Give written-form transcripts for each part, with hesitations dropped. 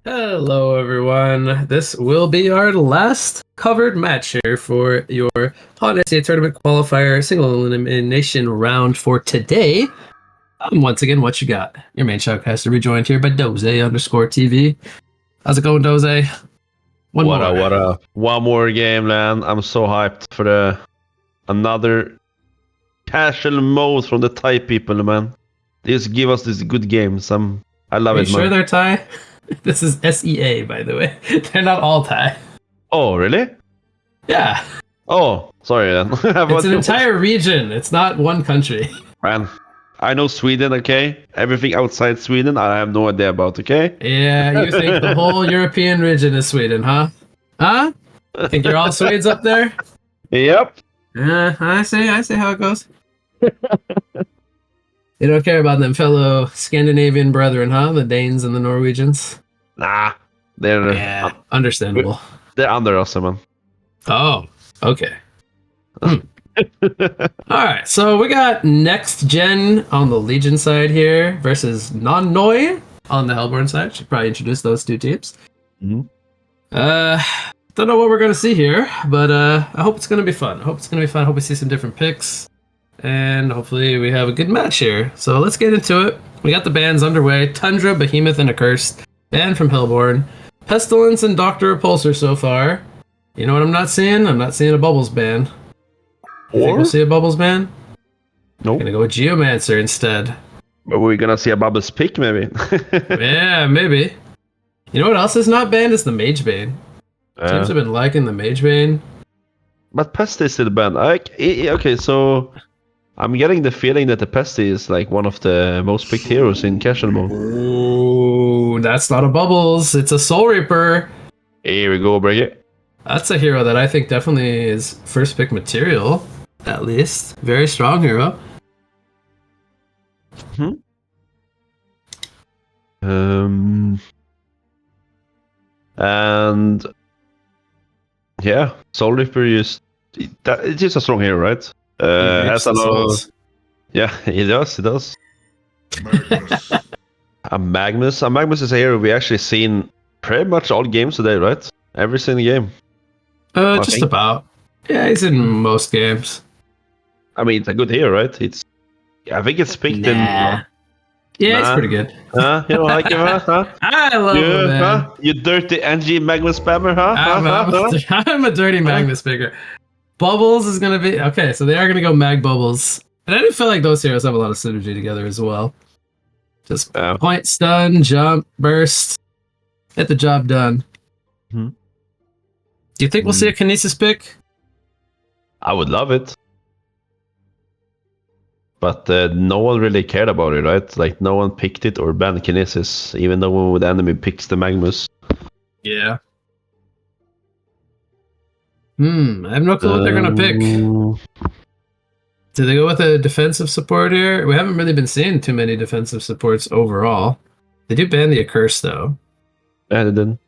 Hello, everyone. This will be our last covered match here for your HoN Tournament Qualifier Single Elimination round for today. Once again, what you got? Your main shoutcaster rejoined here by Doze_TV. How's it going, Doze? One more game, man. I'm so hyped for another casual mode from the Thai people, man. They just give us these good games. I love Are it, you sure man. they're Thai? This is SEA, by the way. They're not all Thai. Oh, really? Yeah. Oh, sorry then. It's an entire region. It's not one country. Man, I know Sweden, okay? Everything outside Sweden, I have no idea about, okay? Yeah, you think the whole European region is Sweden, huh? Huh? Think you're all Swedes up there? Yep. I see how it goes. You don't care about them fellow Scandinavian brethren, huh? The Danes and the Norwegians? Nah, they're understandable. They're under us, man. Oh, okay. All right, so we got Nextgen on the Legion side here versus Nonnoi on the Hellborn side. Should probably introduce those two teams. Mm-hmm. Don't know what we're gonna see here, but I hope it's gonna be fun. I hope we see some different picks, and hopefully we have a good match here. So let's get into it. We got the bans underway: Tundra, Behemoth, and Accursed. Ban from Hellborn, Pestilence, and Doctor Repulsor so far. You know what I'm not seeing? I'm not seeing a Bubbles ban. You think we'll see a Bubbles ban? Nope. I'm gonna go with Geomancer instead. But we're gonna see a Bubbles pick, maybe. Yeah, maybe. You know what else is not banned? Is the Mage Bane. Teams have been liking the Mage Bane. But Pesty is still banned. Okay, so I'm getting the feeling that the Pesty is like one of the most picked heroes in casual mode. Ooh, that's not a Bubbles. It's a Soul Reaper. Here we go, Briggy. That's a hero that I think definitely is first pick material, at least. Very strong hero. And yeah, Soul Reaper is it is a strong hero, right? Has a lot. Yeah, it does. A Magnus is a hero we actually seen pretty much all games today, right? Every single game. Just about. Yeah, he's in most games. I mean, it's a good hero, right? I think it's picked in. Yeah, it's pretty good. You don't like him, huh? I love him, man. Huh? You dirty NG Magnus spammer, huh? I'm a dirty Magnus picker. Bubbles is going to be... Okay, so they are going to go Mag Bubbles. And I do feel like those heroes have a lot of synergy together as well. Just point, stun, jump, burst. Get the job done. Do you think we'll see a Kinesis pick? I would love it. But no one really cared about it, right? Like, no one picked it or banned Kinesis, even though the enemy picks the Magnus. Yeah. I have no clue what they're going to pick. Do they go with a defensive support here? We haven't really been seeing too many defensive supports overall. They do ban the Accursed, though. Yeah, they didn't.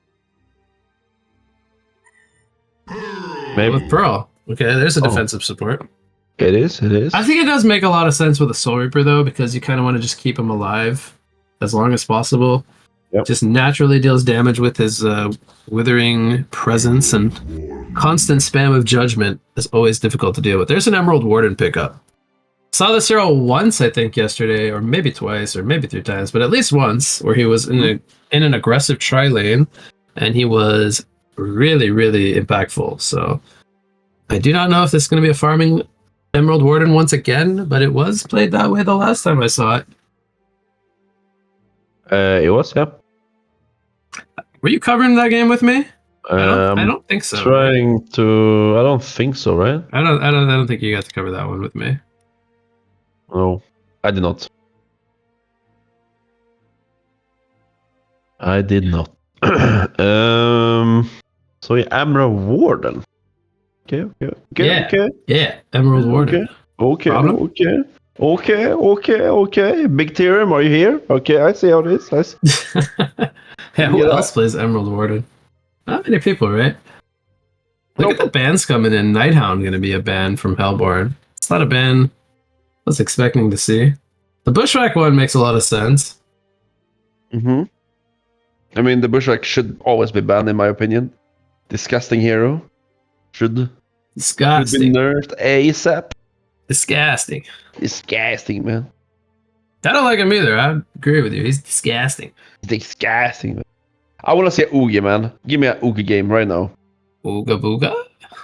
Maybe with Pearl. Okay, there's a defensive support. It is. I think it does make a lot of sense with a Soul Reaper, though, because you kind of want to just keep him alive as long as possible. Yep. Just naturally deals damage with his withering presence, and constant spam of judgment is always difficult to deal with. There's an Emerald Warden pickup. Saw this hero once, I think, yesterday, or maybe twice, or maybe 3 times, but at least once, where he was in an aggressive tri-lane, and he was really, really impactful. So I do not know if this is going to be a farming Emerald Warden once again, but it was played that way the last time I saw it. It was, yeah. Were you covering that game with me? I don't think so. I don't think so, right? I don't think you got to cover that one with me. No, I did not. So yeah, Emerald Warden. Okay. Yeah, Emerald Warden. Okay. Big Theorem, are you here? Okay, I see how it is. Yeah, who else plays Emerald Warden? Not many people, right? Look at the bans coming in. Nighthound going to be a ban from Hellborn. It's not a ban I was expecting to see. The Bushwhack one makes a lot of sense. I mean, the Bushwhack should always be banned, in my opinion. Disgusting hero. Should be Disgusting. nerfed ASAP. Disgusting. Disgusting, man. I don't like him either. I agree with you. He's disgusting. Disgusting, man. I want to see a Oogie, man. Give me a Oogie game right now. Ooga booga.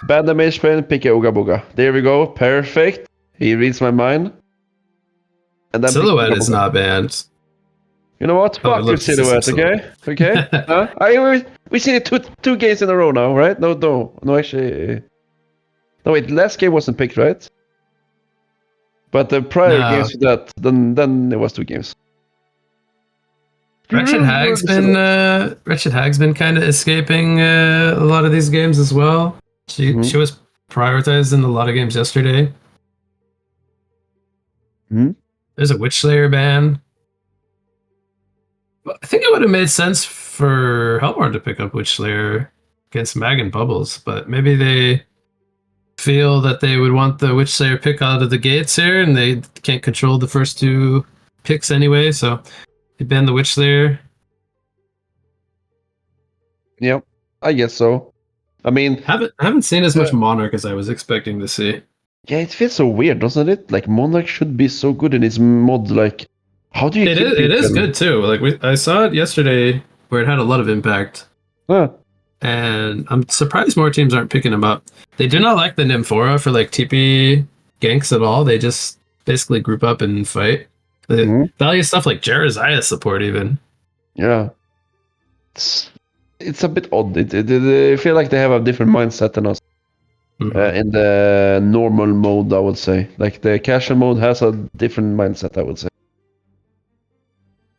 Ban the Mage Pain, pick a Ooga Booga. There we go. Perfect. He reads my mind. And then Silhouette pick Ooga is Booga. not banned. You know what? Oh, Fuck your look, it's Silhouette, just okay? Okay? We seen it two games in a row now, right? No, actually. No, wait, last game wasn't picked, right? But the prior No. games for that, then it was 2 games. Wretched Hag's been kind of escaping a lot of these games as well. She was prioritized in a lot of games yesterday. There's a Witch Slayer ban. I think it would have made sense for Hellborn to pick up Witch Slayer against Mag and Bubbles, but maybe they feel that they would want the Witch Slayer pick out of the gates here, and they can't control the first 2 picks anyway, so they banned the Witch Slayer. Yep, I guess so. I mean, I haven't seen as much Monarch as I was expecting to see. yeah, it feels so weird, doesn't it? Like Monarch should be so good in his mod. Like, how do you? It is good too. Like I saw it yesterday, where it had a lot of impact. Huh. And I'm surprised more teams aren't picking him up. They do not like the Nymphora for like TP ganks at all. They just basically group up and fight. They value stuff like Jeraziah support even. Yeah. It's a bit odd. I feel like they have a different mindset than us. In the normal mode, I would say. Like the casual mode has a different mindset, I would say.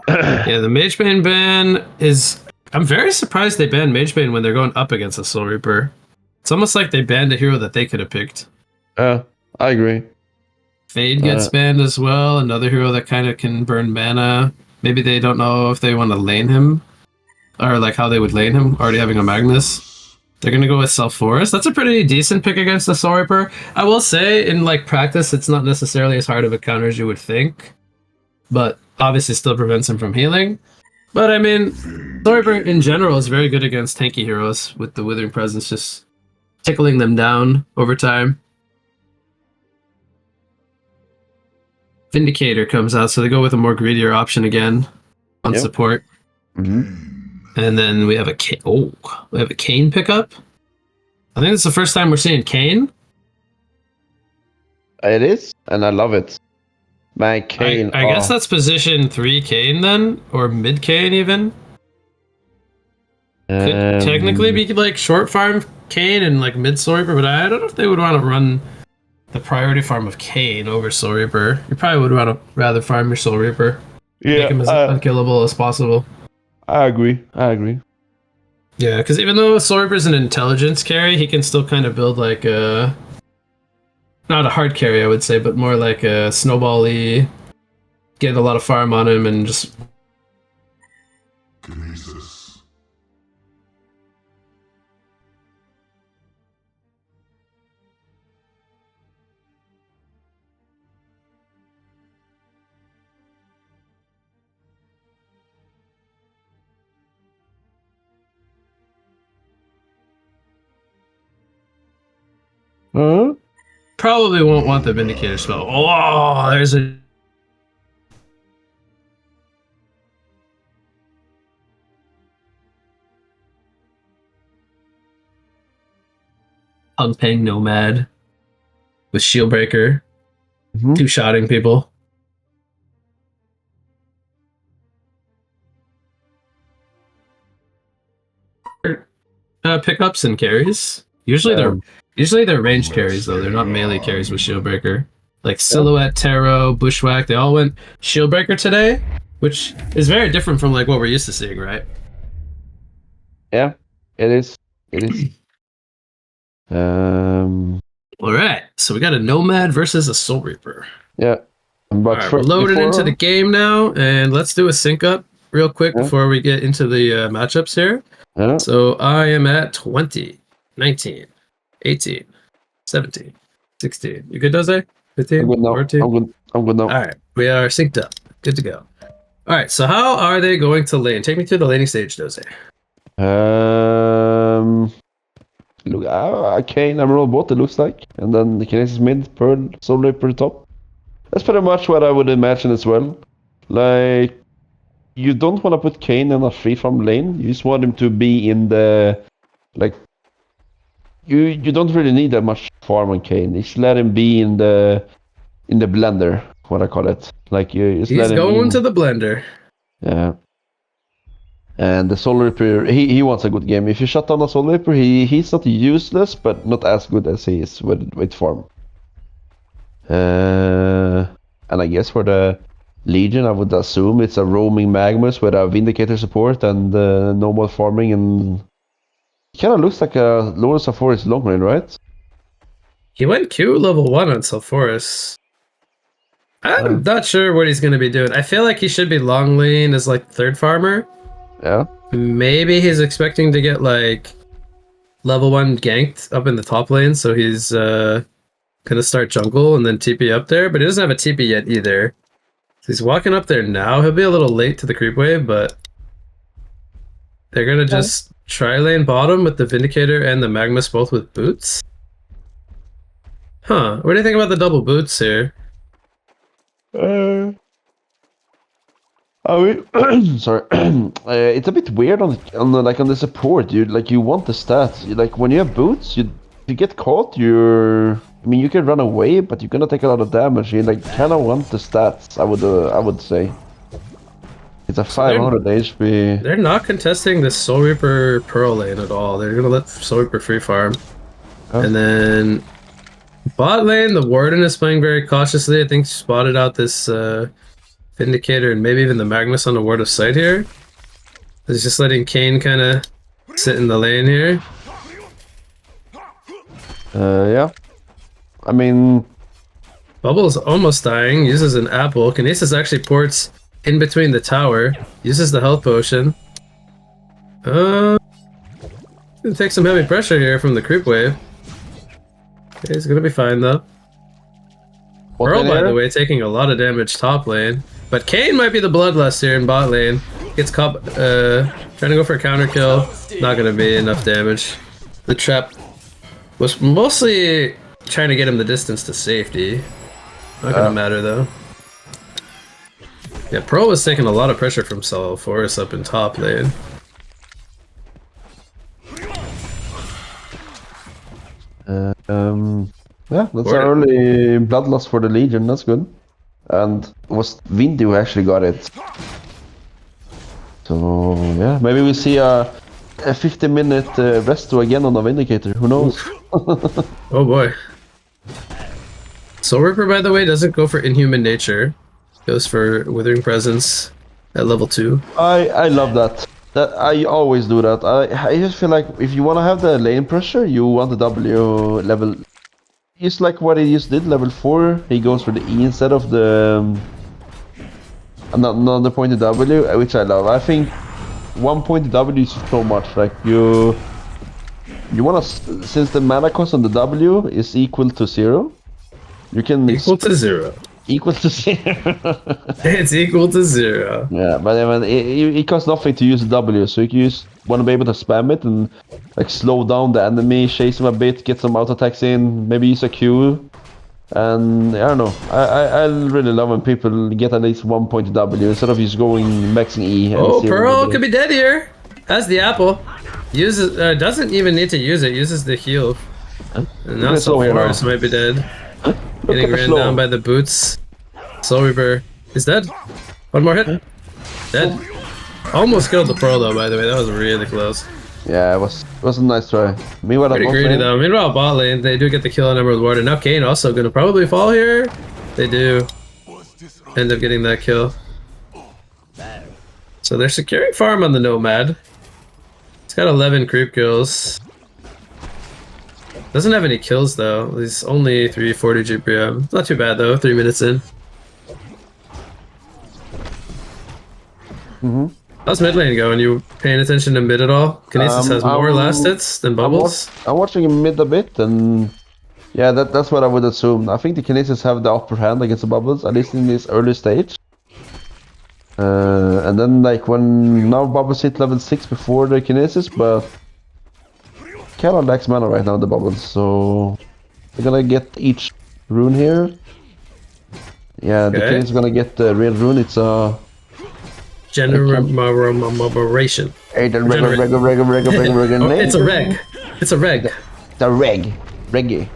Yeah, the Mage Bane ban is... I'm very surprised they banned Mage Bane when they're going up against a Soul Reaper. It's almost like they banned a hero that they could have picked. I agree. Fade gets banned as well. Another hero that kind of can burn mana. Maybe they don't know if they want to lane him. Or like how they would lane him, already having a Magnus. They're going to go with Self Forest. That's a pretty decent pick against the Soul Reaper. I will say, in like practice, it's not necessarily as hard of a counter as you would think. But obviously still prevents him from healing. But I mean, Soul Reaper in general is very good against tanky heroes with the Withering Presence just tickling them down over time. Vindicator comes out, so they go with a more greedier option again on support. And then we have a Kayn pickup. I think it's the first time we're seeing Kayn. It is, and I love it. Man, Kayn. I guess that's position 3 Kayn then, or mid Kayn even. Could technically be like short farm Kayn and like mid Soul Reaper, but I don't know if they would want to run the priority farm of Kayn over Soul Reaper. You probably would want to rather farm your Soul Reaper. Make him as unkillable as possible. I agree. Yeah, because even though Soul Reaper is an intelligence carry, he can still kind of build like a... Not a hard carry, I would say, but more like a snowball-y, get a lot of farm on him and just... Kinesis. Huh? Probably won't want the Vindicator spell. Oh, there's a... Unpaying Nomad with Shieldbreaker, two-shotting people. Pickups and carries. Usually they're ranged carries though. They're not melee carries with Shieldbreaker. Like Silhouette, Tarot, Bushwhack, they all went Shieldbreaker today, which is very different from like what we're used to seeing, right? Yeah, it is. All right, so we got a Nomad versus a Soul Reaper. Yeah. But all right, we're loaded into the game now, and let's do a sync up real quick before we get into the matchups here. Yeah. So I am at 20, 19, 18, 17, 16. You good, Doze? 15, I'm good now. 14? I'm good now. All right, we are synced up. Good to go. All right, so how are they going to lane? Take me through the laning stage, Jose. Look, Kane, Emerald bot, it looks like. And then the Kinesis mid, Pearl, Soul Reaper top. That's pretty much what I would imagine as well. Like, you don't want to put Kane in a free farm lane. You just want him to be in the, like, you don't really need that much farm on Kane. Just let him be in the blender, what I call it. Like, you just He's let him going in. to the blender. Yeah. And the Soul Reaper, he wants a good game. If you shut down a Soul Reaper, he's not useless, but not as good as he is with farm. And I guess for the Legion, I would assume it's a roaming Magnus with a Vindicator support and normal farming, and it kind of looks like a Lords of Forest long range, right? He went Q level 1 on Sulfuras. I'm not sure what he's going to be doing. I feel like he should be long lane as like third farmer. Yeah. Maybe he's expecting to get like level 1 ganked up in the top lane, so he's gonna start jungle and then TP up there, but he doesn't have a TP yet either. So he's walking up there now. He'll be a little late to the creep wave, but they're gonna just try lane bottom with the Vindicator and the Magnus both with boots. Huh, what do you think about the double boots here? Sorry. It's a bit weird on the support, dude. Like, you want the stats. Like, when you have boots, if you get caught, I mean, you can run away, but you're gonna take a lot of damage. You like kind of want the stats. I would say. It's a 500 HP. They're not contesting the Soul Reaper Pearl lane at all. They're gonna let Soul Reaper free farm. Oh. And then bot lane, the Warden is playing very cautiously. I think spotted out this Vindicator and maybe even the Magnus on the Ward of Sight here. He's just letting Kane kind of sit in the lane here. Yeah. I mean, Bubble's almost dying. Uses an apple. Kinesis actually ports in between the tower. Uses the health potion. Gonna take some heavy pressure here from the creep wave. Okay, he's gonna be fine though. Pearl, by the way, taking a lot of damage top lane. But Kane might be the bloodlust here in bot lane. Gets caught, trying to go for a counter kill. Not gonna be enough damage. The trap was mostly trying to get him the distance to safety. Not gonna matter though. Yeah, Pearl was taking a lot of pressure from Sulfuras up in top lane. Yeah, that's an early bloodlust for the Legion. That's good. And it was Vindy who actually got it. So yeah, maybe we see a 50-minute resto again on the Vindicator. Who knows? Oh boy. Soul Reaper, by the way, doesn't go for Inhuman Nature. Goes for Withering Presence at level 2. I love that. I always do that. I just feel like if you want to have the lane pressure, you want the W level. It's like what he just did, level 4. He goes for the E instead of the not the pointed W, which I love. I think one pointed W is so much. Like you want to, since the mana cost on the W is equal to 0, you can equal to 0. Equal to 0. It's equal to 0. Yeah, but I mean, it costs nothing to use the W, so you just want to be able to spam it and like slow down the enemy, chase him a bit, get some auto attacks in, maybe use a Q, and I don't know. I really love when people get at least 1 point W instead of just going maxing E. Oh, Pearl could be dead here. Has the apple. Uses doesn't even need to use it. Uses the heal. Huh? And now Sulfuras might be dead. Getting ran down by the boots. Soul Reaper is dead. One more hit. Dead. Almost killed the Pearl though, by the way. That was really close. Yeah, it was a nice try. Meanwhile, pretty greedy though. Meanwhile, bot lane, they do get the kill on Emerald Ward. And now Kane also gonna probably fall here. They do end up getting that kill. So they're securing farm on the Nomad. It's got 11 creep kills. Doesn't have any kills though. He's only 340 GPM. Not too bad though. 3 minutes in. How's mid lane going? You paying attention to mid at all? Kinesis has more last hits than Bubbles. I'm watching him mid a bit, and yeah, that's what I would assume. I think the Kinesis have the upper hand against the Bubbles, at least in this early stage. And then like when now bubbles hit level 6 before the kinesis, but kind of lacks mana right now, the bubbles, so they're gonna get each rune here. Yeah, the kinesis is gonna get the real rune. It's a generation. It's a reg. It's a reg. It's a reg. Reggae.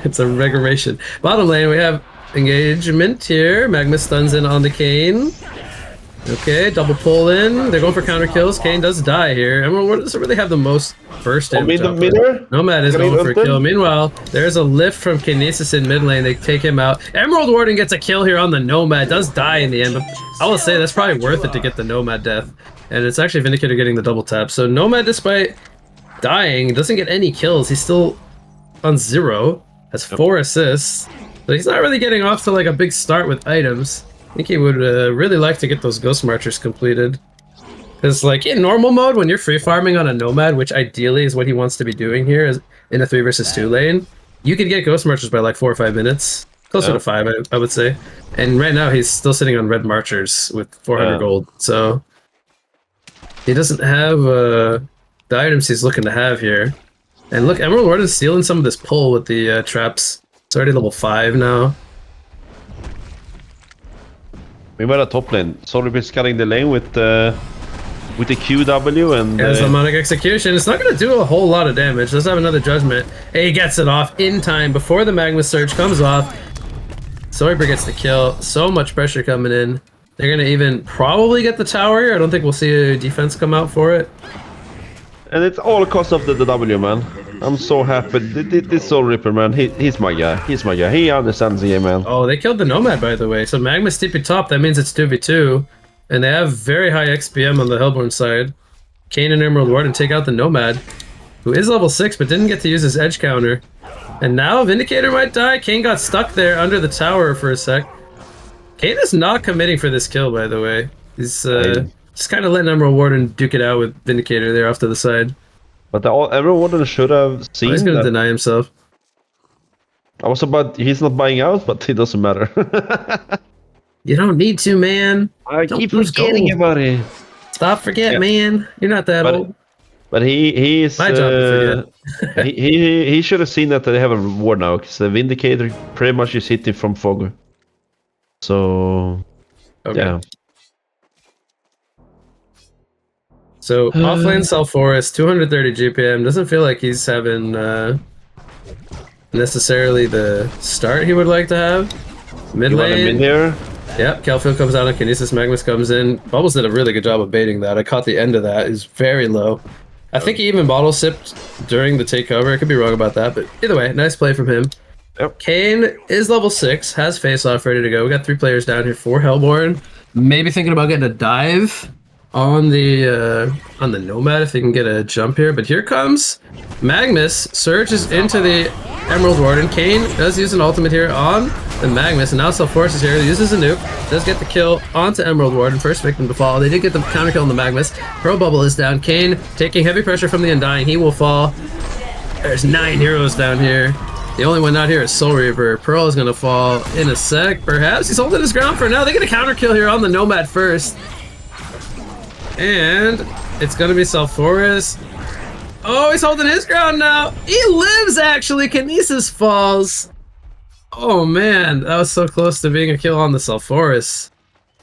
It's a regulation. Bottom lane, we have engagement here. Magma stuns in on the Kayn. Okay, double pull in. They're going for counter kills. Kayn does die here. Emerald doesn't really have the most burst damage. Nomad is going for a kill. Meanwhile, there's a lift from Kinesis in mid lane. They take him out. Emerald Warden gets a kill here on the Nomad. Does die in the end, but I will say that's probably worth it to get the Nomad death. And it's actually Vindicator getting the double tap. So Nomad, despite dying, doesn't get any kills. He's still on 0. Has 4 assists, but he's not really getting off to like a big start with items. I think he would really like to get those Ghost Marchers completed. Because like in normal mode, when you're free farming on a Nomad, which ideally is what he wants to be doing here is in a 3 versus 2 lane, you can get Ghost Marchers by like 4 or 5 minutes. Closer to 5, I would say. And right now he's still sitting on Red Marchers with 400 gold. So he doesn't have the items he's looking to have here. And look, Emerald Warden's stealing some of this pull with the traps. It's already level 5 now. We were at top lane. Sorry, scanning the lane with the QW and... Yeah, Harmonic Execution. It's not going to do a whole lot of damage. Let's have another Judgment. He gets it off in time before the Magma Surge comes off. Soyber gets the kill. So much pressure coming in. They're going to even probably get the tower here. I don't think we'll see a defense come out for it. And it's all cost of the W, man. I'm so happy. This Soul Ripper, man. He's my guy. He's my guy. He understands the game, man. Oh, they killed the Nomad, by the way. So Magma's TP top. That means it's 2v2. And they have very high XPM on the Hellborn side. Kayn and Emerald Warden take out the Nomad, who is level 6, but didn't get to use his edge counter. And now Vindicator might die. Kayn got stuck there under the tower for a sec. Kayn is not committing for this kill, by the way. He's just kind of letting Emerald Warden duke it out with Vindicator there off to the side. But Emerald Warden should have seen he's going to deny himself. I was about... He's not buying out, but it doesn't matter. You don't need to, man. I keep forgetting about it. Stop forgetting, man. You're not that old. But he is... My job to forget. he should have seen that they have a reward now, because the Vindicator pretty much is hitting from Fog. So... Okay. Yeah. So, offlane Self-Forest, 230 GPM. Doesn't feel like he's having necessarily the start he would like to have. Mid lane. Mid here? Yep, Kelfield comes out on Kinesis, Magnus comes in. Bubbles did a really good job of baiting that. I caught the end of that. He's very low. I think he even bottle sipped during the takeover. I could be wrong about that, but either way, nice play from him. Yep. Kayn is level 6, has face-off ready to go. We got 3 players down here for Hellborn. Maybe thinking about getting a dive on the Nomad if they can get a jump here, but here comes Magnus, surges into the Emerald Warden. Kayn does use an ultimate here on the Magnus, and now Self-Force is here, uses a nuke, does get the kill onto Emerald Warden, first victim to fall. They did get the counter kill on the Magnus. Pro Bubble is down. Kayn taking heavy pressure from the Undying, he will fall. There's 9 heroes down here. The only one not here is Soul Reaper. Pearl is gonna fall in a sec, perhaps. He's holding his ground for now. They get a counter kill here on the Nomad first. And it's gonna be Self-Forest. Oh, he's holding his ground now. He lives, actually. Kinesis falls. Oh, man. That was so close to being a kill on the Self-Forest.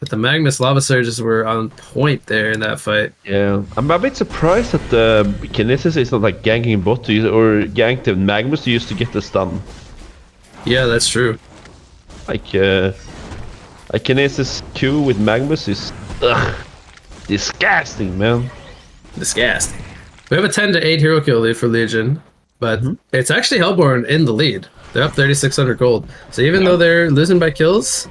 But the Magnus Lava Surges were on point there in that fight. Yeah. I'm a bit surprised that the Kinesis is not like ganking bot to use, or gank the Magnus to use to get the stun. Yeah, that's true. Like, a Kinesis Q with Magnus is... Ugh. Disgusting, man. Disgusting. We have a 10 to 8 hero kill lead for Legion, but it's actually Hellborn in the lead. They're up 3,600 gold. So even though they're losing by kills,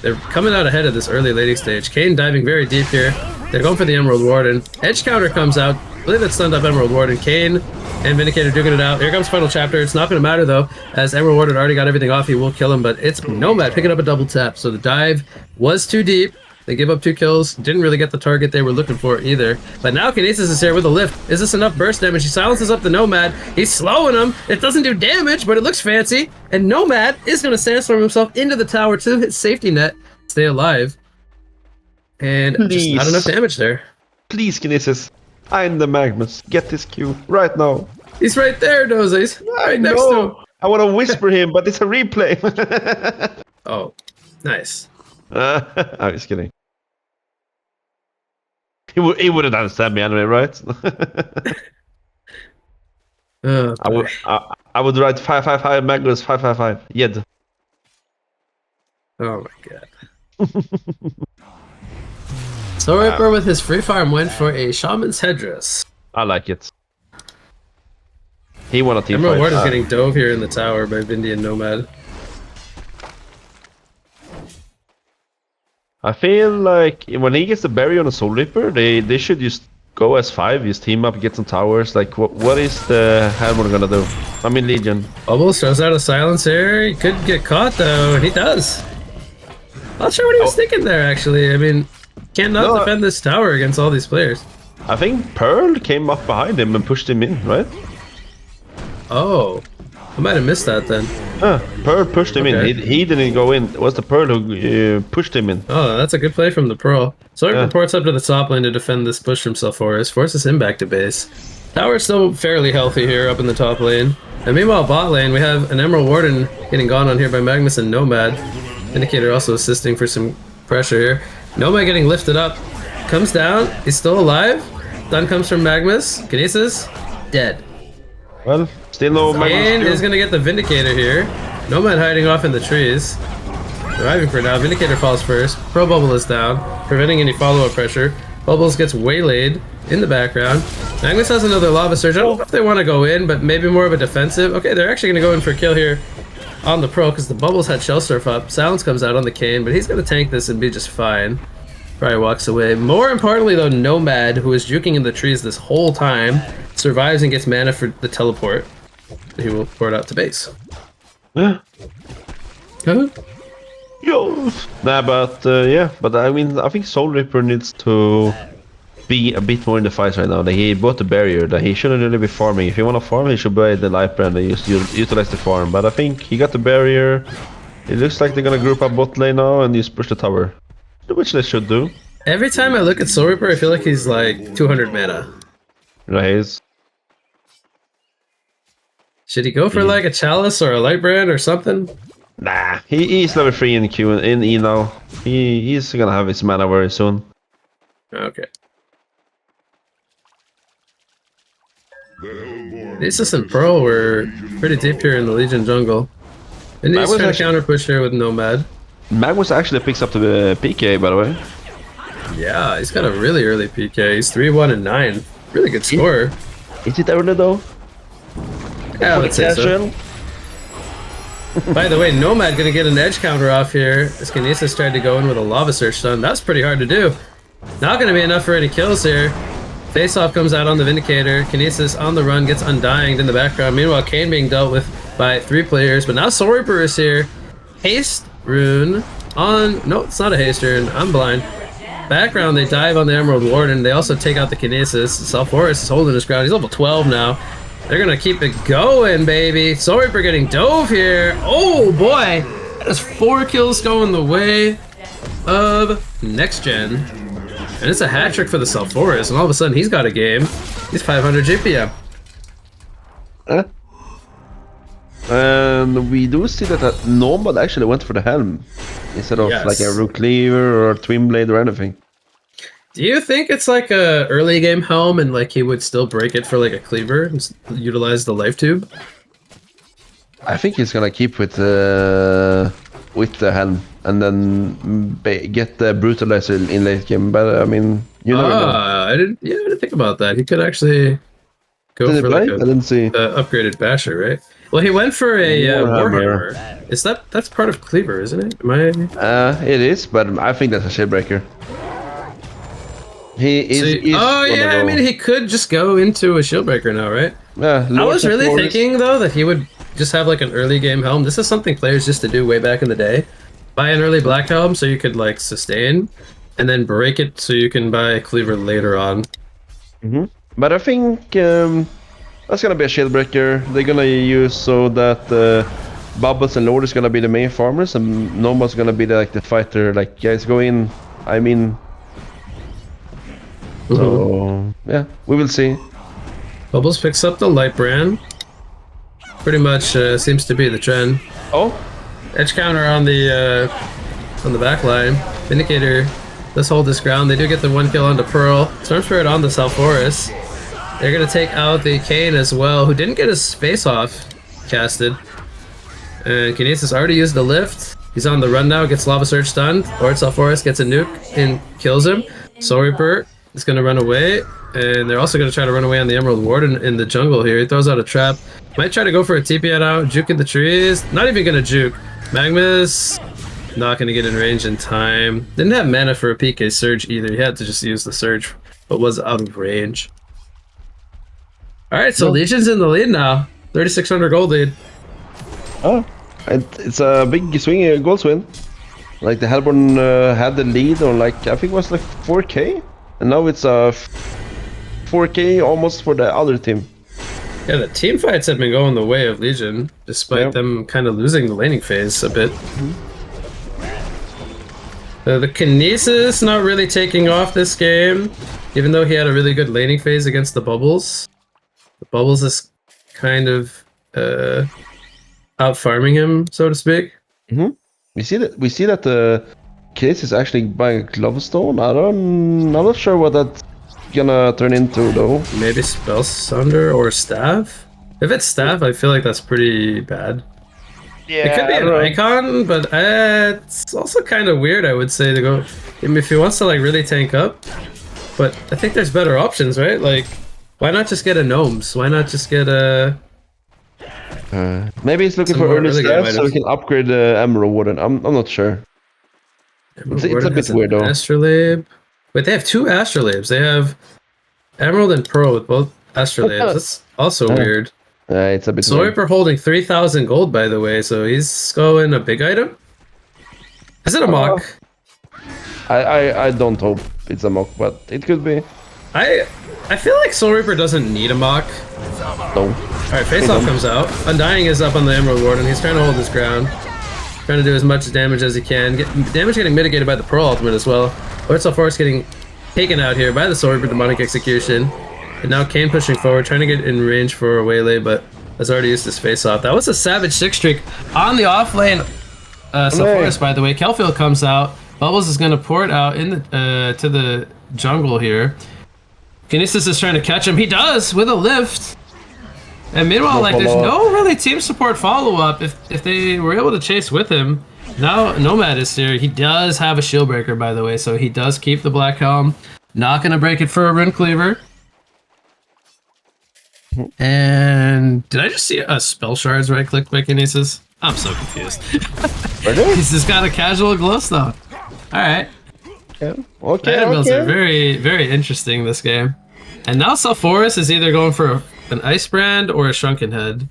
they're coming out ahead of this early laning stage. Kayn diving very deep here. They're going for the Emerald Warden. Edge counter comes out. I believe it stunned up Emerald Warden. Kayn and Vindicator duking it out. Here comes final chapter. It's not going to matter though, as Emerald Warden already got everything off. He will kill him, but it's Nomad picking up a double tap. So the dive was too deep. They give up 2 kills, didn't really get the target they were looking for either. But now Kinesis is here with a lift. Is this enough burst damage? He silences up the Nomad. He's slowing him. It doesn't do damage, but it looks fancy. And Nomad is going to sandstorm himself into the tower to his safety net, stay alive. And just not enough damage there. Please, Kinesis. I'm the Magnus. Get this Q right now. He's right there, Noses. Right next to him. I want to whisper him, but it's a replay. Oh, nice. I'm just kidding. He would have understand me anyway, right? I would write 555 Magnus 555 Yed. Oh my god. So Ripper with his free farm went for a Shaman's Headdress. I like it. He won a team Emerald fight. Ward is getting dove here in the tower by Vindy and Nomad. I feel like when he gets the barrier on a Soul Reaper, they should just go as 5, just team up, get some towers. Like, what is the Hammer gonna do? I mean, Legion. Bubbles throws out a silence here. He could get caught though, and he does. Not sure what he was thinking there, actually. I mean, cannot defend this tower against all these players. I think Pearl came up behind him and pushed him in, right? Oh, I might have missed that then. Pearl pushed him in. He didn't go in. It was the Pearl who pushed him in. Oh, that's a good play from the Pearl. So he reports up to the top lane to defend this push from Self-Forest, forces him back to base. Tower's still fairly healthy here up in the top lane. And meanwhile, bot lane, we have an Emerald Warden getting gone on here by Magnus and Nomad. Indicator also assisting for some pressure here. Nomad getting lifted up. Comes down. He's still alive. Stun comes from Magnus. Kinesis. Dead. Well, still no Magnus. And is going to get the Vindicator here. Nomad hiding off in the trees. Surviving for now. Vindicator falls first. Pro Bubble is down, preventing any follow-up pressure. Bubbles gets waylaid in the background. Magnus has another Lava Surge. I don't know if they want to go in, but maybe more of a defensive. Okay, they're actually going to go in for a kill here on the Pro because the Bubbles had Shell Surf up. Silence comes out on the Kane, but he's going to tank this and be just fine. Probably walks away. More importantly, though, Nomad, who was juking in the trees this whole time, survives and gets mana for the teleport. He will port out to base. Yeah. Huh? Yo. Nah, but yeah, but I mean, I think Soul Reaper needs to be a bit more in the fights right now. That he bought the barrier, that he shouldn't really be farming. If you want to farm, he should buy the life brand and utilize the farm. But I think he got the barrier. It looks like they're gonna group up bot lane now and just push the tower, which they should do. Every time I look at Soul Reaper, I feel like he's like 200 mana. Right. Should he go for like a Chalice or a Light Brand or something? Nah, he's level 3 in Q in E now. He's gonna have his mana very soon. Okay. Asus and Pearl were pretty deep here in the Legion jungle. And he's trying to counter push here with Nomad. Magnus actually picks up the PK, by the way. Yeah, he's got a really early PK. He's 3-1 and 9. Really good score. Is it early though? Yeah, let's say so. By the way, Nomad gonna get an edge counter off here. As Kinesis tried to go in with a Lava Surge stun. That's pretty hard to do. Not gonna be enough for any kills here. Face off comes out on the Vindicator. Kinesis on the run gets undyinged in the background. Meanwhile, Kane being dealt with by 3 players. But now Soul Reaper is here. Haste rune on... No, it's not a haste rune. I'm blind. Background, they dive on the Emerald Warden. They also take out the Kinesis. Self-Forest is holding his ground. He's level 12 now. They're gonna keep it going, baby. Soul Reaper getting dove here. Oh boy, that is 4 kills going the way of Nextgen. And it's a hat trick for the Self-Forest, and all of a sudden he's got a game. He's 500 GPM. And we do see that Nomad actually went for the helm instead of like a Root Cleaver or a Twin Blade or anything. Do you think it's like a early game helm and like he would still break it for like a cleaver and utilize the life tube? I think he's gonna keep with the helm and then get the brutalizer in late game. But I mean, you never know. I didn't think about that. He could actually go for like a I didn't see. Upgraded basher, right? Well, he went for a Warhammer. Is that's part of cleaver, isn't it? Am I? It is, but I think that's a shieldbreaker. He is. I mean, he could just go into a shieldbreaker now, right? Yeah. I was really thinking though that he would just have like an early game helm. This is something players used to do way back in the day. Buy an early black helm so you could like sustain, and then break it so you can buy a cleaver later on. But I think that's gonna be a shieldbreaker. They're gonna use so that Bubbles and Lord is gonna be the main farmers, and Nomad's gonna be like the fighter. Like, guys, go in. I mean, So yeah, we will see. Bubbles picks up the light brand. Pretty much seems to be the trend. Oh, Edge counter on the back line. Vindicator, let's hold this ground. They do get the 1 kill onto Pearl. Storm Spirit on the Salforus. They're gonna take out the Kane as well, who didn't get his face off casted. And Kinesis already used the lift. He's on the run now, gets Lava Surge stunned. Lord Salforus gets a nuke and kills him. Soul Reaper is gonna run away. And they're also gonna try to run away on the Emerald Warden in the jungle here. He throws out a trap. Might try to go for a TP out, juke in the trees. Not even gonna juke. Magma's not gonna get in range in time. Didn't have mana for a PK Surge either. He had to just use the Surge, but was out of range. Alright, so Legion's in the lead now. 3,600 gold lead. oh, it's a big swing, goal swing. Like the Hellborn had the lead on like I think it was like 4K, and now it's 4K almost for the other team. Yeah, the team fights have been going the way of Legion, despite them kind of losing the laning phase a bit. The Kinesis not really taking off this game, even though he had a really good laning phase against the Bubbles. The Bubbles is kind of out farming him, so to speak. We see that the case is actually buying a Glovestone. I'm not sure what that's gonna turn into though. Maybe Spell Sunder or Staff? If it's Staff, I feel like that's pretty bad. Yeah, It could be an icon, but it's also kind of weird, I would say, to go... I mean, if he wants to like really tank up, but I think there's better options, right? Like, why not just get a Gnomes? Why not just get a... maybe he's looking for early stats so he can upgrade the Emerald Warden. I'm not sure. It's a bit weird though. Astrolabe. Wait, they have 2 Astrolabes. They have Emerald and Pearl with both Astrolabes. That's also weird. It's a bit Soul Reaper holding 3,000 gold, by the way, so he's going a big item. Is it a mock? I don't hope it's a mock, but it could be. I feel like Soul Reaper doesn't need a mock. No. Alright, Face Off comes out. Undying is up on the Emerald Warden. He's trying to hold his ground. Trying to do as much damage as he can. Damage getting mitigated by the Pearl ultimate as well. Lord Salforus getting taken out here by the Soul Reaper Demonic Execution. And now Kane pushing forward, trying to get in range for a Waylay, but has already used his Face Off. That was a savage 6 streak on the off lane. Salforus, by the way. Kelfield comes out. Bubbles is going to pour it out in the to the jungle here. Kinesis is trying to catch him. He does with a lift. And meanwhile, like, there's no really team support follow-up if they were able to chase with him. Now Nomad is here. He does have a shield breaker, by the way, so he does keep the Black Helm. Not going to break it for a Rune Cleaver. And did I just see a Spell Shards right-clicked by Kinesis? I'm so confused. He's just got a casual Glowstone. Alright. Okay. Item builds are very, very interesting this game. And now Salforus is either going for an Ice Brand or a Shrunken Head.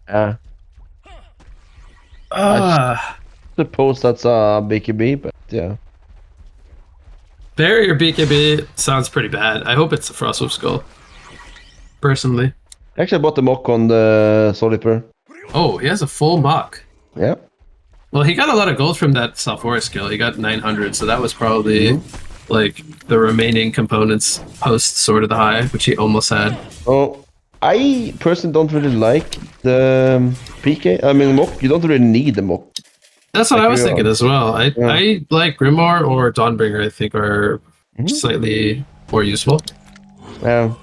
Yeah. I suppose that's a BKB, but yeah. Barrier BKB sounds pretty bad. I hope it's a Frostwolf Skull. Personally. Actually, I bought the mock on the Soul Reaper. Oh, he has a full mock. Yeah. Well, he got a lot of gold from that Salforus skill. He got 900, so that was probably like the remaining components post Sword of the High, which he almost had. Oh, I personally don't really like the PK. I mean, mock. You don't really need the mock. That's what I was thinking as well. I like Grimoire or Dawnbringer. I think are slightly more useful. Yeah.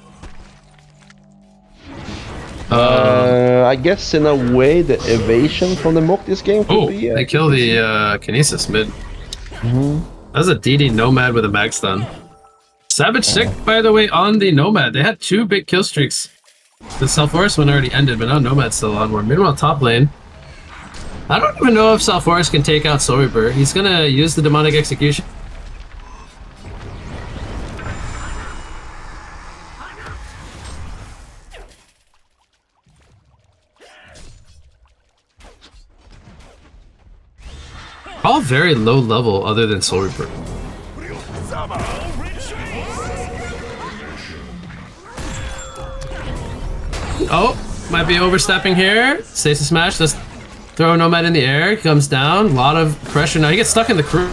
I guess in a way the evasion from the mock this game could be. They kill the Kinesis mid. That's a DD Nomad with a mag stun. Savage Sick, by the way, on the Nomad. They had 2 big kill streaks. The Salforus one already ended, but now Nomad's still on one. Meanwhile, top lane. I don't even know if Salforus can take out Soul Reaper. He's gonna use the Demonic Execution. All very low level other than Soul Reaper. Oh, might be overstepping here. Stasis Smash, let's throw Nomad in the air. He comes down, a lot of pressure. Now he gets stuck in the crew.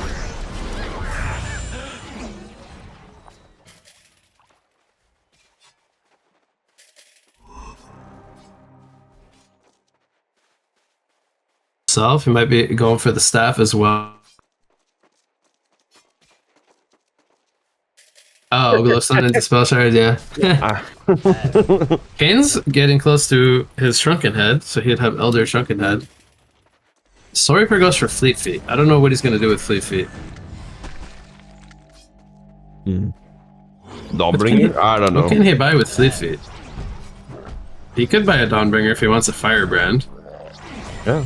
himself. He might be going for the staff as well. Oh, glow stun into spell shard, yeah. Kane's getting close to his shrunken head, so he'd have Elder Shrunken Head. Soul Reaper goes for Fleet Feet. I don't know what he's going to do with Fleet Feet. Dawnbringer? I don't know. What can he buy with Fleet Feet? He could buy a Dawnbringer if he wants a Firebrand. Yeah.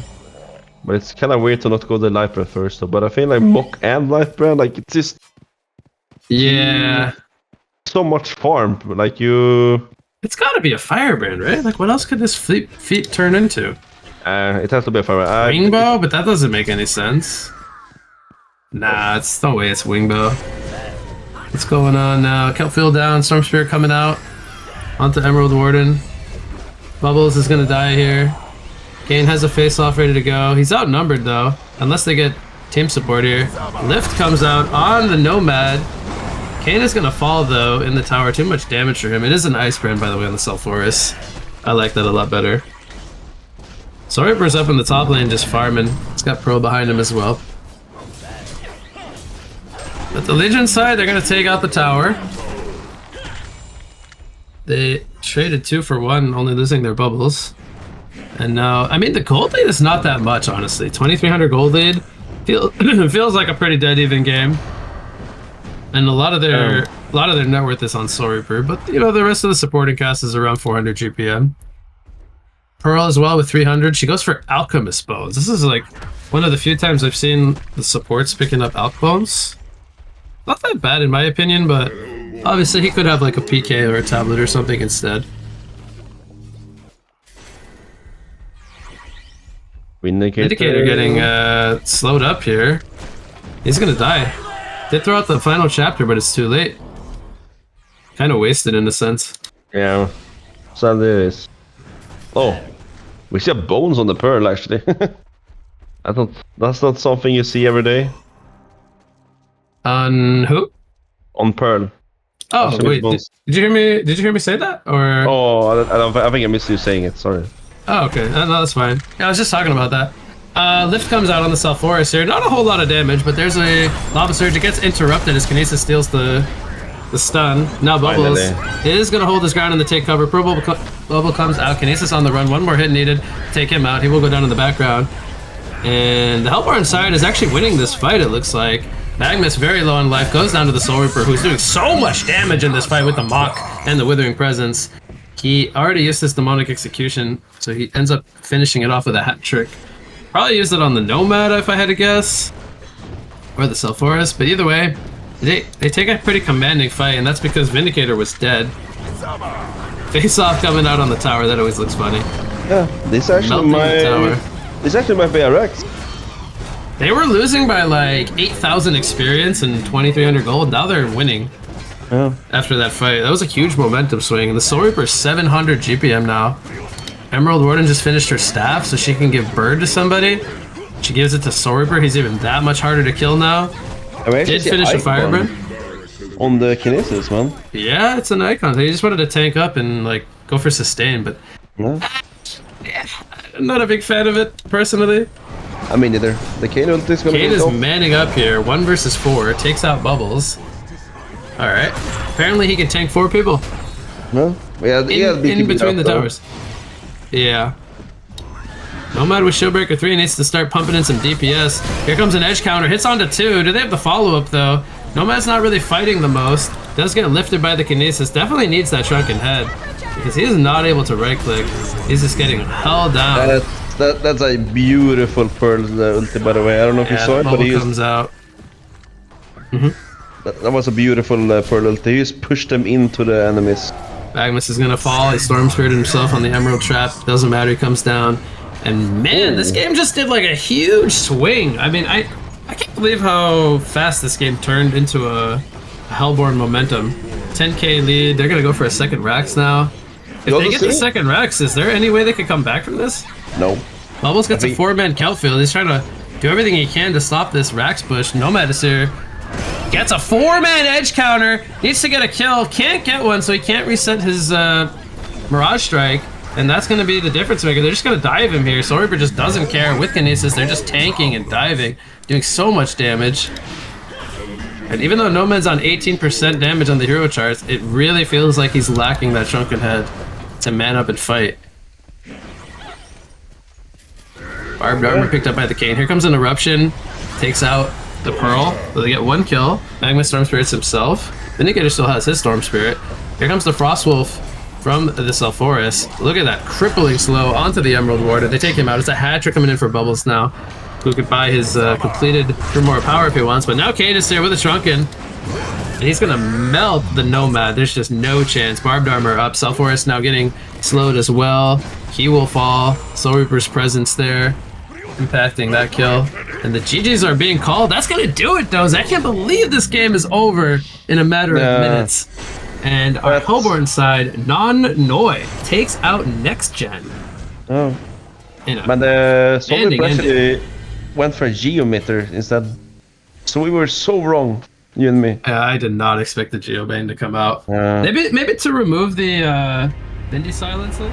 But it's kind of weird to not go the Lifebrand first, though. But I feel like Mock and Lifebrand, like, it's just... Yeah. So much farm. Like, you... It's got to be a Firebrand, right? Like, what else could this Fleet Feet turn into? It has to be a Firebrand. Wingbow? But that doesn't make any sense. Nah, it's no way it's Wingbow. What's going on now? Kelpfield down, Storm Spirit coming out. Onto Emerald Warden. Bubbles is going to die here. Kane has a face-off ready to go. He's outnumbered, though, unless they get team support here. Lift comes out on the Nomad. Kane is going to fall, though, in the tower. Too much damage for him. It is an Ice Brand, by the way, on the Sulfuras. I like that a lot better. Soul Reaper's up in the top lane just farming. He's got Pearl behind him as well. At the Legion side, they're going to take out the tower. They traded 2 for 1, only losing their bubbles. And now, I mean, the gold lead is not that much, honestly. 2,300 gold lead feels like a pretty dead even game. And a lot of their net worth is on Soul Reaper, but you know the rest of the supporting cast is around 400 GPM. Pearl as well with 300. She goes for Alchemist Bones. This is like one of the few times I've seen the supports picking up Alch Bones. Not that bad in my opinion, but obviously he could have like a PK or a tablet or something instead. Vindicator getting slowed up here. He's gonna die. They throw out the final chapter, but it's too late. Kind of wasted in a sense. Yeah. So this. Oh, we see bones on the Pearl actually. I don't. That's not something you see every day. On who? On Pearl. Oh wait, did you hear me? Did you hear me say that? Or I think I missed you saying it. Sorry. Oh, okay. No, that's fine. Yeah, I was just talking about that. Lift comes out on the Sulfuras here. Not a whole lot of damage, but there's a Lava Surge. It gets interrupted as Kinesis steals the stun. Now Bubbles is going to hold his ground and take cover. Pro Bubble comes out. Kinesis on the run. One more hit needed to take him out. He will go down in the background. And the Hellborn side is actually winning this fight, it looks like. Magnus, very low on life, goes down to the Soul Reaper, who's doing so much damage in this fight with the Mock and the Withering Presence. He already used his Demonic Execution, so he ends up finishing it off with a hat trick. Probably used it on the Nomad, if I had to guess. Or the Sulfuras, but either way, they take a pretty commanding fight, and that's because Vindicator was dead. Face-off coming out on the tower, that always looks funny. Yeah, this actually might be a Rex. They were losing by like 8,000 experience and 2,300 gold. Now they're winning. Yeah. After that fight, that was a huge momentum swing. The Soul Reaper 700 GPM now. Emerald Warden just finished her staff, so she can give Bird to somebody. She gives it to Soul Reaper. He's even that much harder to kill now. Did finish a Firebrand on the Kinesis, man. Yeah, it's an icon. They just wanted to tank up and like go for sustain, but I'm not a big fan of it personally. I mean, neither. The Kane ult is gonna. Kane is manning up here. 1 versus 4. Takes out Bubbles. All right. Apparently he can tank 4 people. No. Yeah. In between the towers. Yeah. Nomad with Shieldbreaker 3 needs to start pumping in some DPS. Here comes an edge counter. Hits onto 2. Do they have the follow-up though? Nomad's not really fighting the most. Does get lifted by the Kinesis. Definitely needs that Shrunken Head because he is not able to right-click. He's just getting held down. That's a beautiful Pearl ulti, by the way. I don't know if you saw it, but he comes out. That was a beautiful Pearl ulti. He just pushed them into the enemies. Magnus is gonna fall. He Storm Spirited himself on the Emerald Trap. Doesn't matter. He comes down. And man, this game just did like a huge swing. I mean, I can't believe how fast this game turned into a Hellborn momentum. 10k lead. They're gonna go for a second Rax now. If they get the second Rax, is there any way they could come back from this? No. Bubbles gets a 4-man Kelpfield. He's trying to do everything he can to stop this Rax push. Nomad is here. Gets a 4-man edge counter. Needs to get a kill. Can't get one, so he can't reset his Mirage Strike. And that's going to be the difference maker. They're just going to dive him here. Soul Reaper just doesn't care. With Kinesis, they're just tanking and diving, doing so much damage. And even though Nomad's on 18% damage on the hero charts, it really feels like he's lacking that Shrunken Head to man up and fight. Barbed Armor picked up by the Cane. Here comes an Eruption, takes out the Pearl. So they get 1 kill. Magma Storm Spirits himself. Vindicator still has his Storm Spirit. Here comes the Frostwolf from the Sulfuras. Look at that, crippling slow onto the Emerald Warden. They take him out. It's a hat-trick coming in for Bubbles now, who could buy his completed Grimoire power if he wants. But now Kane is there with a Shrunken. And he's gonna melt the Nomad. There's just no chance. Barbed Armor up. Sulfuras now getting slowed as well. He will fall. Soul Reaper's presence there, impacting that kill. And the GGs are being called. That's gonna do it, Doze. I can't believe this game is over in a matter of minutes. And our Hellborn side, Nonnoi, takes out Nextgen. Oh. In a Men Soul Reaper ending. actually went for a Geometer instead. So we were so wrong, you and me. I did not expect the Geobane to come out. Maybe to remove the Vindy silences.